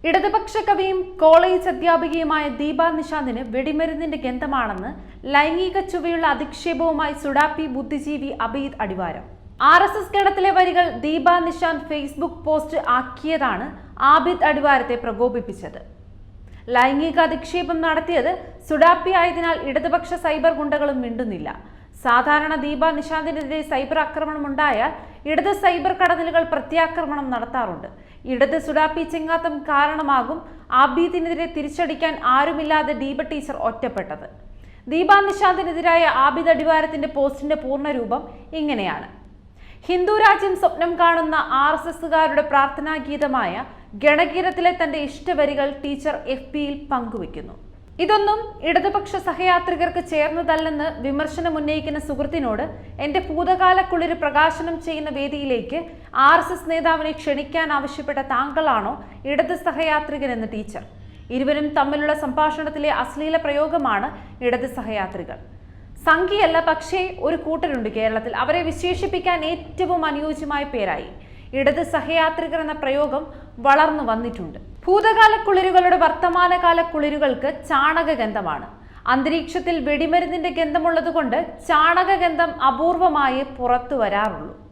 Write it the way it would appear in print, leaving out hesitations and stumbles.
ഇടതുപക്ഷ കവിയും കോളേജ് അധ്യാപികയുമായ ദീപ നിശാന്തിന് വെടിമരുന്നിന്റെ ഗന്ധമാണെന്ന് ലൈംഗിക ചുവയുള്ള അധിക്ഷേപവുമായി സുഡാപ്പി ബുദ്ധിജീവി അബീദ് അടിവാരം. RSS ഗണത്തിലെ വരികൾ ദീപ നിശാന്ത് ഫേസ്ബുക്ക് പോസ്റ്റ് ആക്കിയതാണ് ആബിദ് അടിവാരത്തെ പ്രകോപിപ്പിച്ചത്. ലൈംഗിക അധിക്ഷേപം നടത്തിയത് സുഡാപ്പി ആയതിനാൽ ഇടതുപക്ഷ സൈബർ ഗുണ്ടകളും മിണ്ടുന്നില്ല. സാധാരണ ദീപ നിശാന്തിനെതിരെ സൈബർ ആക്രമണം ഉണ്ടായാൽ ഇടത് സൈബർ കടന്നലുകൾ പ്രത്യാക്രമണം നടത്താറുണ്ട്. ഇടത് സുഡാപ്പി ചെങ്ങാത്തം കാരണമാകും ആബിദിനെതിരെ തിരിച്ചടിക്കാൻ ആരുമില്ലാതെ ദീപ ടീച്ചർ ഒറ്റപ്പെട്ടത്. ദീപ നിശാന്തിനെതിരായ ആബിദ് അടിവാരത്തിന്റെ പോസ്റ്റിന്റെ പൂർണ്ണരൂപം ഇങ്ങനെയാണ്. ഹിന്ദു രാജ്യം സ്വപ്നം കാണുന്ന RSSകാരുടെ പ്രാർത്ഥനാ ഗീതമായ ഗണഗീതത്തിലെ തന്റെ ഇഷ്ടവരികൾ ടീച്ചർ FBയിൽ പങ്കുവെക്കുന്നു. ഇതൊന്നും ഇടതുപക്ഷ സഹയാത്രികർക്ക് ചേർന്നതല്ലെന്ന് വിമർശനം ഉന്നയിക്കുന്ന സുഹൃത്തിനോട് എന്റെ ഭൂതകാല കുളിര് പ്രകാശനം ചെയ്യുന്ന വേദിയിലേക്ക് RSS നേതാവിനെ ക്ഷണിക്കാൻ ആവശ്യപ്പെട്ട താങ്കളാണോ ഇടത് സഹയാത്രികരെന്ന് ടീച്ചർ. ഇരുവരും തമ്മിലുള്ള സംഭാഷണത്തിലെ അശ്ലീല പ്രയോഗമാണ് ഇടത് സഹയാത്രികർ. സംഖ്യയല്ല, പക്ഷേ ഒരു കൂട്ടരുണ്ട് കേരളത്തിൽ. അവരെ വിശേഷിപ്പിക്കാൻ ഏറ്റവും അനുയോജ്യമായ പേരായി ഇടത് സഹയാത്രികർ എന്ന പ്രയോഗം വളർന്നു വന്നിട്ടുണ്ട്. ഭൂതകാല കുളിരുകളുടെ വർത്തമാനകാല കുളിരുകൾക്ക് ചാണകഗന്ധമാണ്. അന്തരീക്ഷത്തിൽ വെടിമരുന്നിന്റെ ഗന്ധമുള്ളതുകൊണ്ട് ചാണകഗന്ധം അപൂർവമായി പുറത്തു വരാറുള്ളൂ.